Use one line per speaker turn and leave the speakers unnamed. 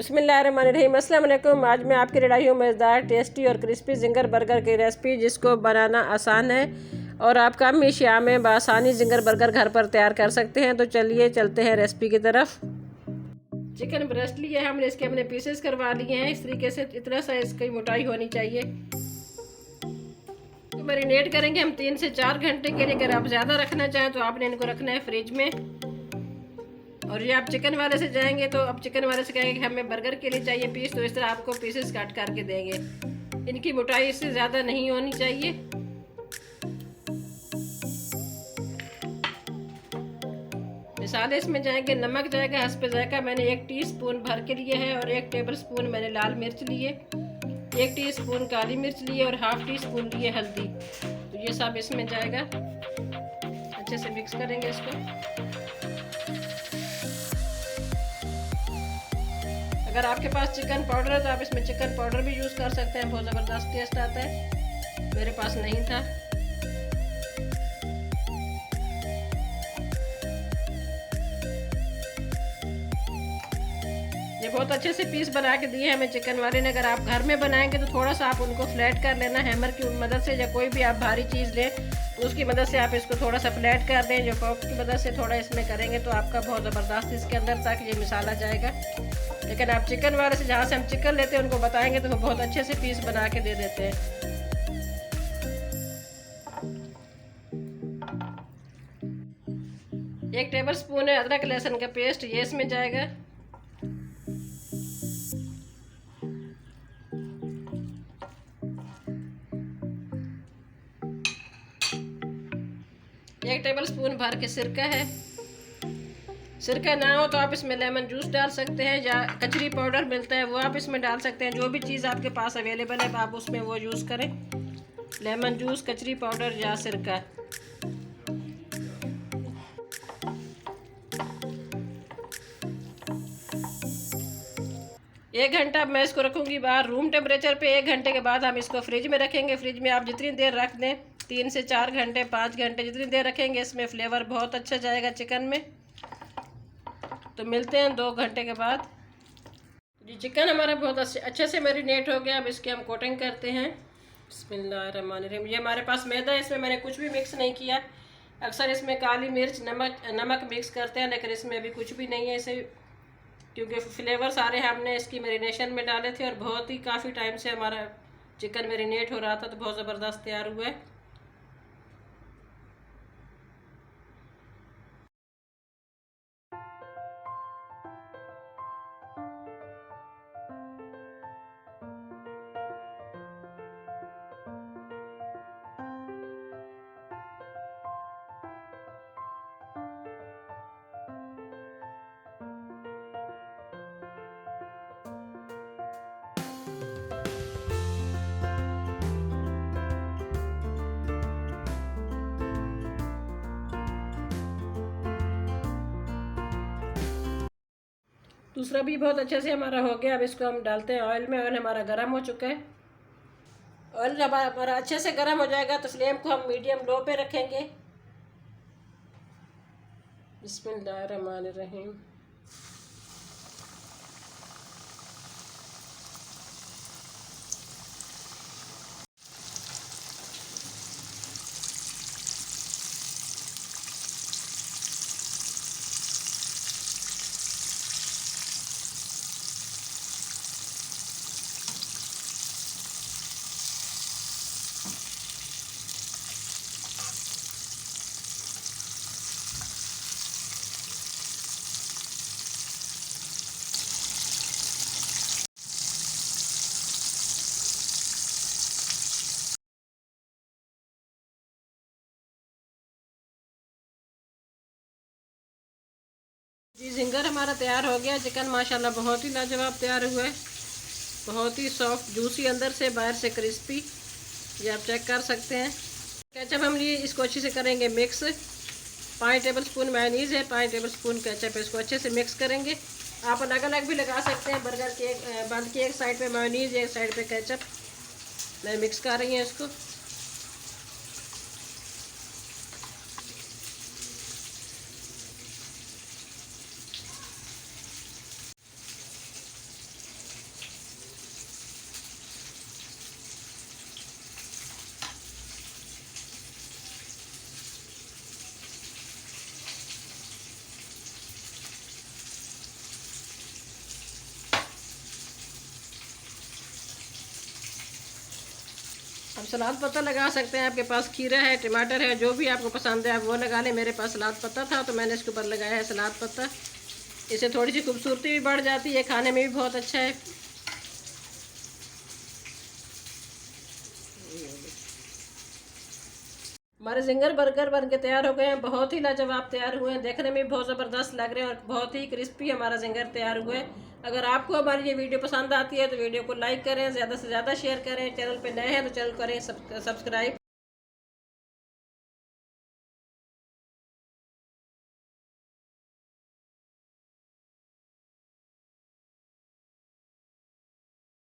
बिस्मिल्लाहिर्रहमानिर्रहीम। अस्सलाम वालेकुम। आज मैं आपकी लाई हूँ मज़ेदार, टेस्टी और क्रिस्पी जिंगर बर्गर की रेसिपी, जिसको बनाना आसान है और आप कम अशिया में बआसानी जिंगर बर्गर घर पर तैयार कर सकते हैं। तो चलिए चलते हैं रेसिपी की तरफ। चिकन ब्रेस्ट लिए हमने, इसके अपने पीसेस करवा लिए हैं। इस तरीके से इतना सा इसकी मोटाई होनी चाहिए। तो मैरिनेट करेंगे हम 3 से 4 घंटे के लिए। अगर आप ज़्यादा रखना चाहें तो आपने इनको रखना है फ्रिज में। और ये आप चिकन वाले से जाएंगे तो अब चिकन वाले से कहेंगे कि हमें बर्गर के लिए चाहिए पीस, तो इस तरह आपको पीसेस काट करके देंगे। इनकी मोटाई इससे ज़्यादा नहीं होनी चाहिए। मिसाल इसमें जाएंगे, नमक जाएगा हस्बे जायका, मैंने 1 टीस्पून भर के लिए है, और 1 टेबलस्पून मैंने लाल मिर्च लिए, 1 टीस्पून काली मिर्च लिए और ½ टीस्पून लिए हल्दी। तो ये सब इसमें जाएगा। अच्छे से मिक्स करेंगे इसको। अगर आपके पास चिकन पाउडर है तो आप इसमें चिकन पाउडर भी यूज़ कर सकते हैं, बहुत ज़बरदस्त टेस्ट आता है। मेरे पास नहीं था। ये बहुत अच्छे से पीस बना के दिए हमें चिकन वाले ने। अगर आप घर में बनाएंगे तो थोड़ा सा आप उनको फ्लैट कर लेना हैमर की मदद से, या कोई भी आप भारी चीज़ लें तो उसकी मदद से आप इसको थोड़ा सा फ्लैट कर दें। जो फोर्क की मदद से थोड़ा इसमें करेंगे तो आपका बहुत ज़बरदस्त इसके अंदर तक ये मिसाला जाएगा। लेकिन आप चिकन वाले से, जहाँ से हम चिकन लेते हैं, उनको बताएंगे तो वो बहुत अच्छे से पीस बना के दे देते हैं। 1 टेबलस्पून है अदरक लहसुन का पेस्ट, ये इसमें जाएगा। एक टेबलस्पून भर के सिरका है। सिरका ना हो तो आप इसमें लेमन जूस डाल सकते हैं, या कचरी पाउडर मिलता है वो आप इसमें डाल सकते हैं। जो भी चीज़ आपके पास अवेलेबल है आप उसमें वो यूज़ करें। लेमन जूस, कचरी पाउडर या सिरका। एक घंटा मैं इसको रखूँगी बाहर रूम टेम्परेचर पे। 1 घंटे के बाद हम इसको फ्रिज में रखेंगे। फ्रिज में आप जितनी देर रख दें, 3 से 4 घंटे, 5 घंटे, जितनी देर रखेंगे इसमें फ्लेवर बहुत अच्छा जाएगा चिकन में। तो मिलते हैं 2 घंटे के बाद। जी, चिकन हमारा बहुत अच्छे से मैरिनेट हो गया। अब इसकी हम कोटिंग करते हैं। बिस्मिल्लाहिर्रहमानिर्रहीम। ये हमारे पास मैदा है, इसमें मैंने कुछ भी मिक्स नहीं किया। अक्सर इसमें काली मिर्च, नमक मिक्स करते हैं, लेकिन इसमें अभी कुछ भी नहीं है इसे, क्योंकि फ्लेवर सारे हमने इसकी मैरिनेशन में डाले थे और बहुत ही काफ़ी टाइम से हमारा चिकन मैरिनेट हो रहा था, तो बहुत ज़बरदस्त तैयार हुआ है। दूसरा भी बहुत अच्छे से हमारा हो गया। अब इसको हम डालते हैं ऑयल में। ऑयल हमारा गर्म हो चुका है। ऑयल जब हमारा अच्छे से गर्म हो जाएगा तो फ्लेम को हम मीडियम लो पे रखेंगे। बिस्मिल्लाहिर्रहमानिर्रहीम। जी, जिंगर हमारा तैयार हो गया। चिकन माशाल्लाह बहुत ही लाजवाब तैयार हुआ है। बहुत ही सॉफ्ट, जूसी, अंदर से बाहर से क्रिस्पी। ये आप चेक कर सकते हैं। केचप हम लिए इसको अच्छे से करेंगे मिक्स। 5 टेबलस्पून मेयोनीज़ है, 5 टेबलस्पून केचप है। इसको अच्छे से मिक्स करेंगे। आप अलग अलग भी लगा सकते हैं। बर्गर के बंद की एक साइड पे मेयोनीज़, एक साइड पे केचप। मैं मिक्स कर रही हूँ इसको। हम सलाद पत्ता लगा सकते हैं, आपके पास खीरा है, टमाटर है, जो भी आपको पसंद है आप वो लगा लें। मेरे पास सलाद पत्ता था तो मैंने इसके ऊपर लगाया है सलाद पत्ता। इससे थोड़ी सी खूबसूरती भी बढ़ जाती है, खाने में भी बहुत अच्छा है। हमारे जिंगर बर्गर बन के तैयार हो गए हैं, बहुत ही लाजवाब तैयार हुए हैं, देखने में बहुत ज़बरदस्त लग रहे हैं और बहुत ही क्रिस्पी हमारा जिंगर तैयार हुआ है। अगर आपको हमारी ये वीडियो पसंद आती है तो वीडियो को लाइक करें, ज़्यादा से ज़्यादा शेयर करें। चैनल पे नए हैं तो चैनल करें सब्सक्राइब।